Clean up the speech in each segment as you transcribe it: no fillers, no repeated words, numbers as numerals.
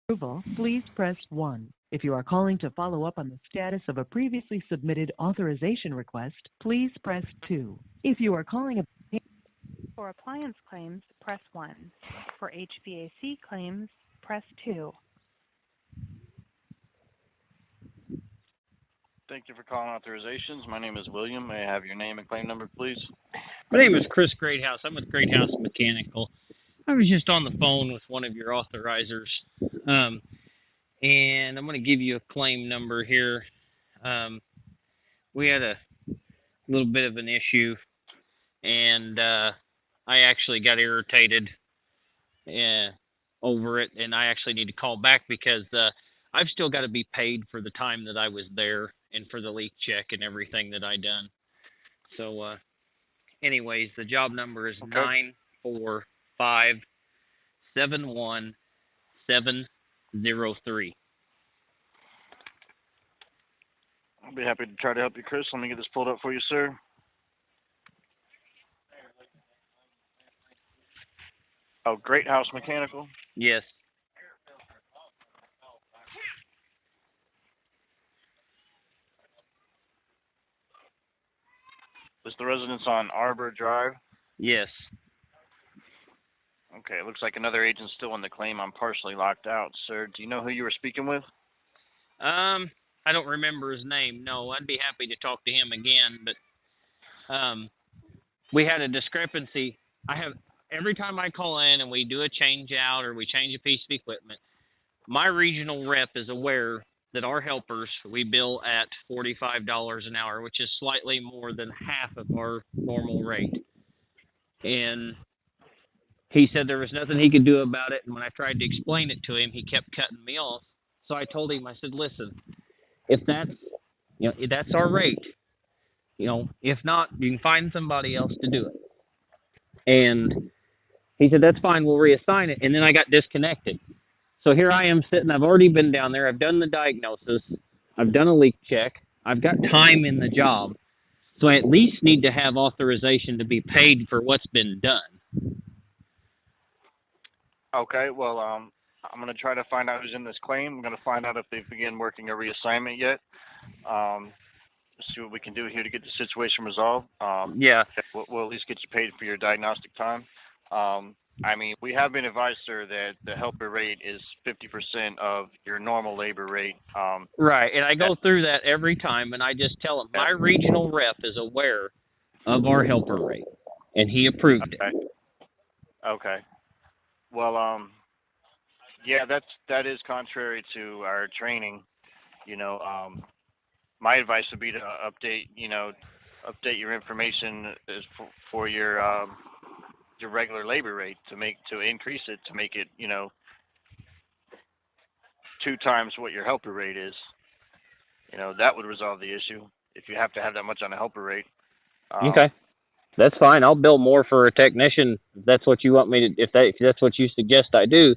approval, please press 1. If you are calling to follow up on the status of a previously submitted authorization request, please press 2. If you are calling For appliance claims, press 1. For HVAC claims, press 2. Thank you for calling authorizations. My name is William. May I have your name and claim number, please? My name is Chris Greathouse. I'm with Greathouse Mechanical. I was just on the phone with one of your authorizers, and I'm going to give you a claim number here. We had a little bit of an issue, and I actually got irritated over it, and I actually need to call back because I've still got to be paid for the time that I was there and for the leak check and everything that I done. So, anyways, the job number is 945-71703. I'll be happy to try to help you, Chris. Let me get this pulled up for you, sir. Oh, Greathouse Mechanical? Yes. Is the residence on Arbor Drive? Yes. Okay, it looks like another agent's still in the claim. I'm partially locked out, sir. Do you know who you were speaking with? I don't remember his name. No, I'd be happy to talk to him again, but we had a discrepancy. Every time I call in and we do a change out or we change a piece of equipment, my regional rep is aware that our helpers, we bill at $45 an hour, which is slightly more than half of our normal rate. And he said there was nothing he could do about it. And when I tried to explain it to him, he kept cutting me off. So I told him, I said, listen, if that's our rate, if not, you can find somebody else to do it. And he said, that's fine, we'll reassign it. And then I got disconnected. So here I am sitting, I've already been down there, I've done the diagnosis, I've done a leak check, I've got time in the job, so I at least need to have authorization to be paid for what's been done. Okay, well, I'm going to try to find out who's in this claim. I'm going to find out if they've begun working a reassignment yet. See what we can do here to get the situation resolved. Yeah. We'll at least get you paid for your diagnostic time. We have been advised, sir, that the helper rate is 50% of your normal labor rate. Right, and I go through that every time, and I just tell them, my regional rep is aware of our helper rate, and he approved it. Okay. Well, yeah, that is contrary to our training. My advice would be to update your information for your regular labor rate to increase it to make it 2 times what your helper rate is. That would resolve the issue if you have to have that much on a helper rate. Okay, that's fine. I'll bill more for a technician if that's what you want me to. If that's what you suggest, I do.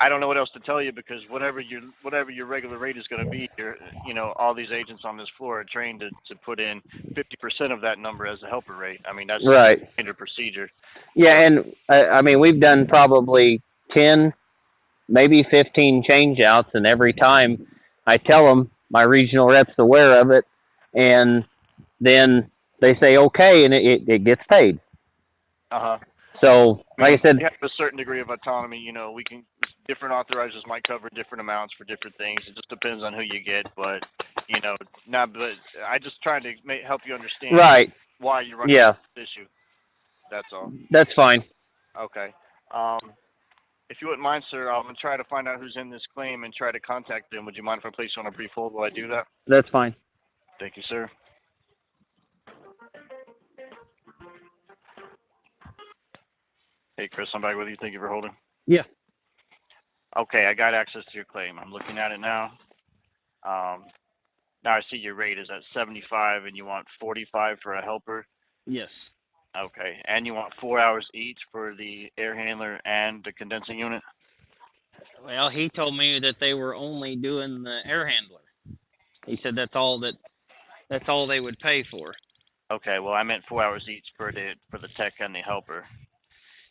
I don't know what else to tell you because whatever your regular rate is going to be, all these agents on this floor are trained to put in 50% of that number as a helper rate. That's right. Standard procedure. Yeah, and we've done probably 10, maybe 15 change outs, and every time I tell them my regional rep's aware of it, and then they say okay, and it gets paid. So, like I said, we have a certain degree of autonomy. Different authorizers might cover different amounts for different things. It just depends on who you get. But but I just trying to help you understand why you're running this issue. That's all. That's fine. Okay. If you wouldn't mind, sir, I'm gonna try to find out who's in this claim and try to contact them. Would you mind if I place you on a brief hold while I do that? That's fine. Thank you, sir. Hey, Chris, I'm back with you. Thank you for holding. Yeah. Okay, I got access to your claim. I'm looking at it now. Now I see your rate is at 75 and you want 45 for a helper? Yes. Okay, and you want 4 hours each for the air handler and the condensing unit? Well, he told me that they were only doing the air handler. He said that's all they would pay for. Okay, well, I meant 4 hours each for the tech and the helper.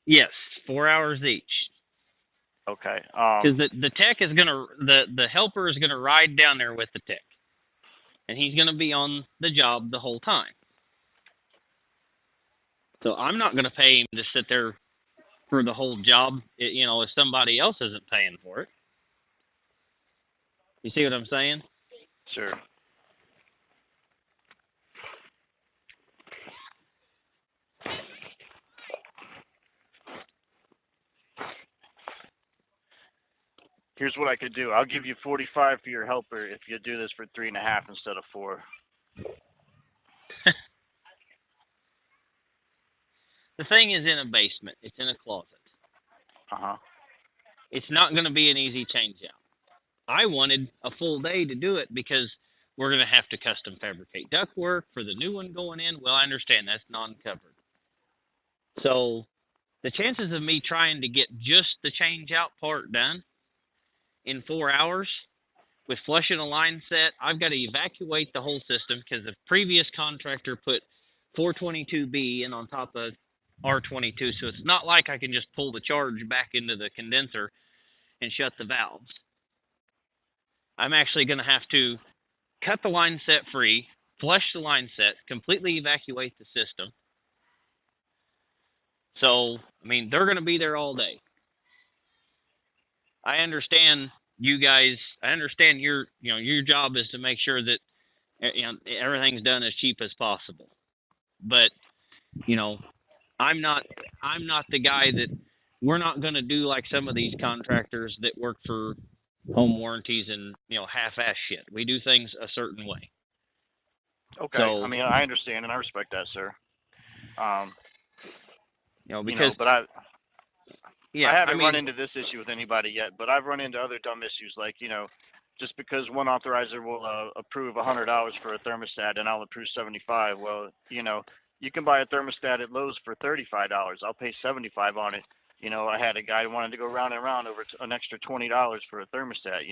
Yes, 4 hours each. Okay. Because the tech is gonna the helper is gonna ride down there with the tech, and he's gonna be on the job the whole time. So I'm not gonna pay him to sit there for the whole job. If somebody else isn't paying for it. You see what I'm saying? Sure. Here's what I could do. I'll give you 45 for your helper if you do this for 3.5 instead of 4. The thing is in a basement. It's in a closet. It's not going to be an easy change out. I wanted a full day to do it because we're going to have to custom fabricate ductwork for the new one going in. Well, I understand that's non-covered. So the chances of me trying to get just the change out part done in 4 hours with flushing a line set, I've got to evacuate the whole system because the previous contractor put 422B in on top of R22. So it's not like I can just pull the charge back into the condenser and shut the valves. I'm actually going to have to cut the line set free, flush the line set, completely evacuate the system. So, they're going to be there all day. I understand you guys. I understand your job is to make sure that everything's done as cheap as possible. But, I'm not the guy that we're not going to do like some of these contractors that work for home warranties and, half-ass shit. We do things a certain way. Okay. So, I understand and I respect that, sir. Because but I haven't run I into this issue with anybody yet, but I've run into other dumb issues like, just because one authorizer will approve $100 for a thermostat and I'll approve $75. Well, you can buy a thermostat at Lowe's for $35. I'll pay $75 on it. I had a guy who wanted to go round and round over an extra $20 for a thermostat,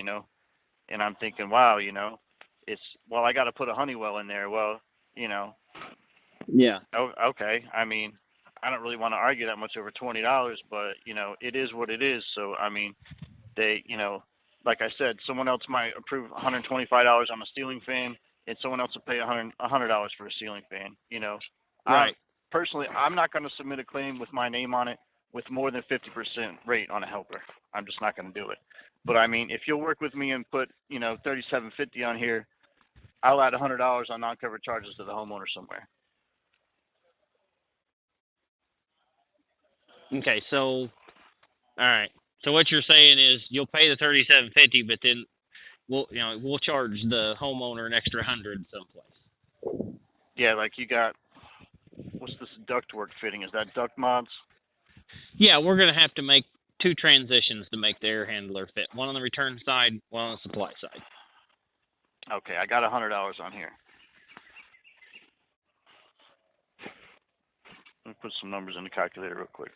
and I'm thinking, wow, I got to put a Honeywell in there. Well, Yeah. Okay. I don't really want to argue that much over $20, but it is what it is. So they, like I said, someone else might approve $125 on a ceiling fan, and someone else will pay $100 for a ceiling fan. Right. Personally, I'm not going to submit a claim with my name on it with more than 50% rate on a helper. I'm just not going to do it. But if you'll work with me and put $37.50 on here, I'll add $100 on non-covered charges to the homeowner somewhere. Okay, so all right. So what you're saying is you'll pay the $37.50, but then we'll charge the homeowner an extra $100 someplace. Yeah, like you got what's this ductwork fitting? Is that duct mods? Yeah, we're gonna have to make 2 transitions to make the air handler fit. One on the return side, one on the supply side. Okay, I got $100 on here. Let me put some numbers in the calculator real quick.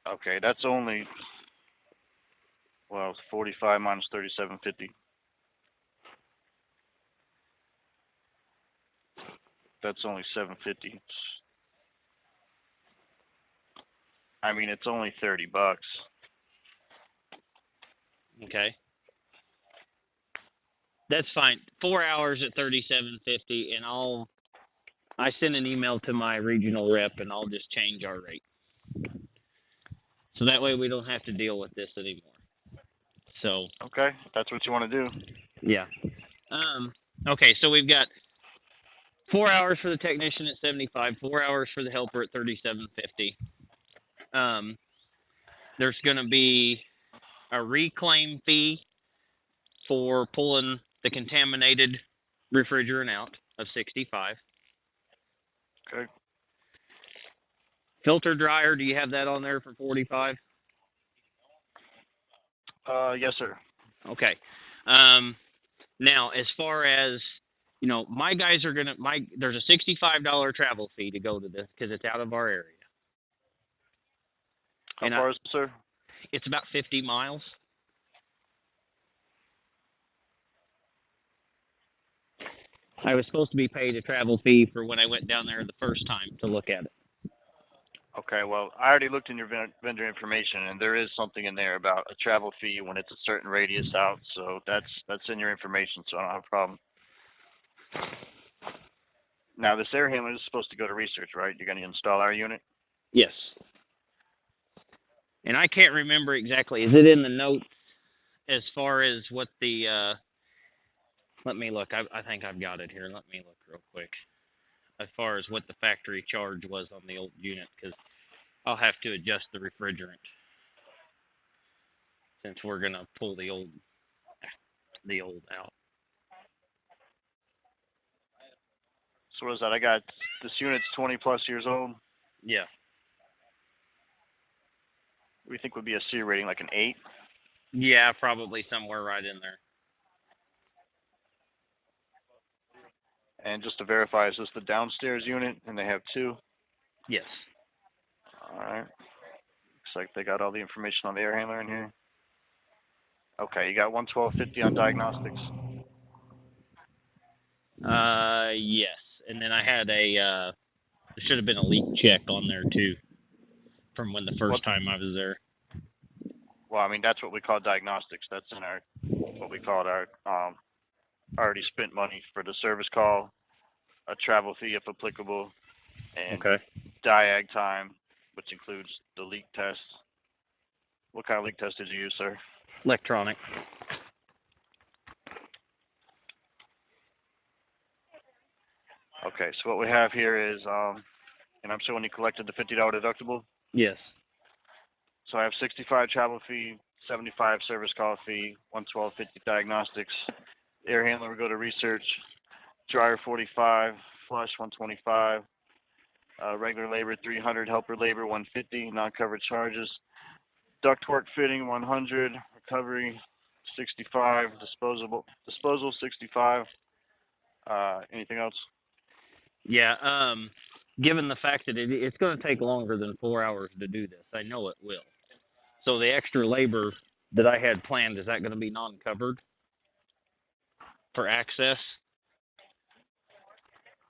Okay, that's only, 45 minus 37.50. That's only $7.50. It's only $30. Okay. That's fine. 4 hours at $37.50, and I send an email to my regional rep, and I'll just change our rate. So that way we don't have to deal with this anymore. So. Okay, that's what you want to do. Yeah. Okay, so we've got 4 hours for the technician at $75, 4 hours for the helper at $37.50. There's going to be a reclaim fee for pulling the contaminated refrigerant out of $65. Okay. Filter dryer, do you have that on there for $45? Yes, sir. Okay. Now, as far as my guys are there's a $65 travel fee to go to this because it's out of our area. How far is it, sir? It's about 50 miles. I was supposed to be paid a travel fee for when I went down there the first time to look at it. Okay, well, I already looked in your vendor information, and there is something in there about a travel fee when it's a certain radius out. So that's in your information, so I don't have a problem. Now, this air handler is supposed to go to research, right? You're going to install our unit? Yes. And I can't remember exactly. Is it in the notes as far as what the let me look. I think I've got it here. Let me look real quick. As far as what the factory charge was on the old unit, because I'll have to adjust the refrigerant since we're going to pull the old out. So what is that? I got this unit's 20 plus years old. Yeah. What do you think would be a C rating, like an 8? Yeah, probably somewhere right in there. And just to verify, is this the downstairs unit, and they have 2? Yes. All right. Looks like they got all the information on the air handler in here. Okay, you got 112.50 on diagnostics. Yes. And then I had there should have been a leak check on there too, from when the first time I was there. Well, I mean, that's what we call diagnostics. That's in our, what we call our, already spent money for the service call, a travel fee if applicable, and diag time, which includes the leak test. What kind of leak test did you use, sir? Electronic. Okay, so what we have here is, and I'm showing you collected the $50 deductible? Yes. So I have 65 travel fee, 75 service call fee, 112.50 diagnostics. Air handler will go to research. Dryer 45, flush 125. Regular labor 300, helper labor 150, non-covered charges. Ductwork fitting 100, recovery 65, disposal 65. Anything else? Yeah. Given the fact that it's going to take longer than 4 hours to do this, I know it will. So the extra labor that I had planned, is that going to be non-covered for access?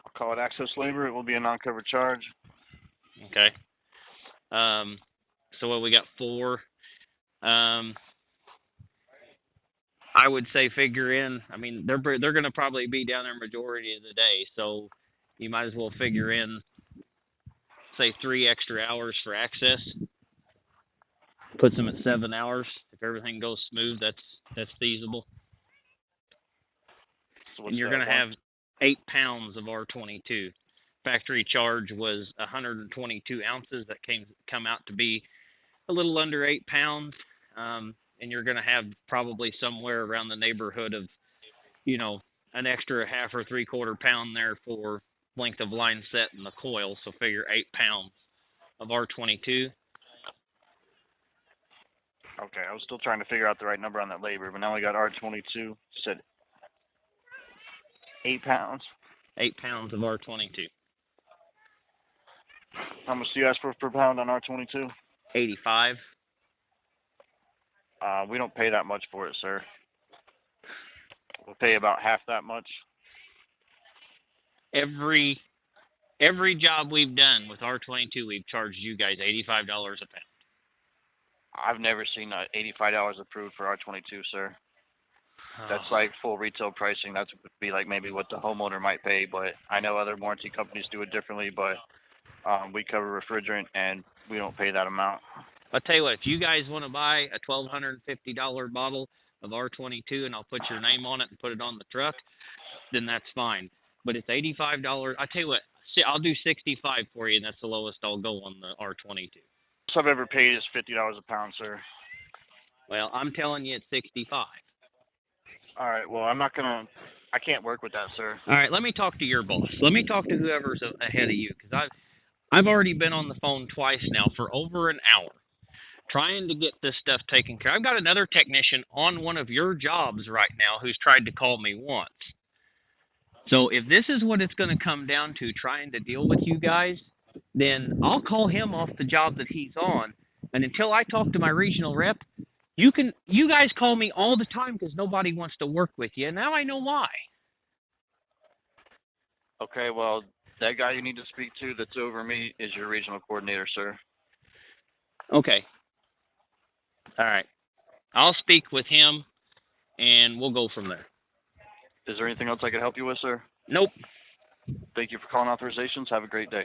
I'll call it access labor. It will be a non-covered charge. Okay. So what we got 4. I would say figure in. I mean, they're going to probably be down there majority of the day, so you might as well figure in, say, 3 extra hours for access. Puts them at 7 hours. If everything goes smooth, that's feasible. So and you're going to have 8 pounds of R22. Factory charge was 122 ounces. That come out to be a little under 8 pounds. And you're going to have probably somewhere around the neighborhood of, an extra half or 3/4 pound there for length of line set in the coil. So figure 8 pounds of R22. Okay, I was still trying to figure out the right number on that labor, but now we got R22. You said 8 pounds? 8 pounds of R22. How much do you ask for per pound on R22? 85. We don't pay that much for it, sir. We'll pay about half that much. Every job we've done with R22, we've charged you guys $85 a pound. I've never seen $85 approved for R22, sir. That's like full retail pricing. That would be like maybe what the homeowner might pay, but I know other warranty companies do it differently, but we cover refrigerant, and we don't pay that amount. I'll tell you what, if you guys want to buy a $1,250 bottle of R22 and I'll put your name on it and put it on the truck, then that's fine. But it's $85. I'll tell you what, I'll do $65 for you, and that's the lowest I'll go on the R22. So I've ever paid is $50 a pound, sir. Well, I'm telling you it's $65. All right, well, I can't work with that, sir. All right, let me talk to your boss. Let me talk to whoever's ahead of you, because I've already been on the phone twice now for over an hour trying to get this stuff taken care of. I've got another technician on one of your jobs right now who's tried to call me once. So if this is what it's going to come down to, trying to deal with you guys, then I'll call him off the job that he's on. And until I talk to my regional rep, you guys call me all the time because nobody wants to work with you. And now I know why. Okay, well, that guy you need to speak to that's over me is your regional coordinator, sir. Okay. All right. I'll speak with him, and we'll go from there. Is there anything else I could help you with, sir? Nope. Thank you for calling authorizations. Have a great day.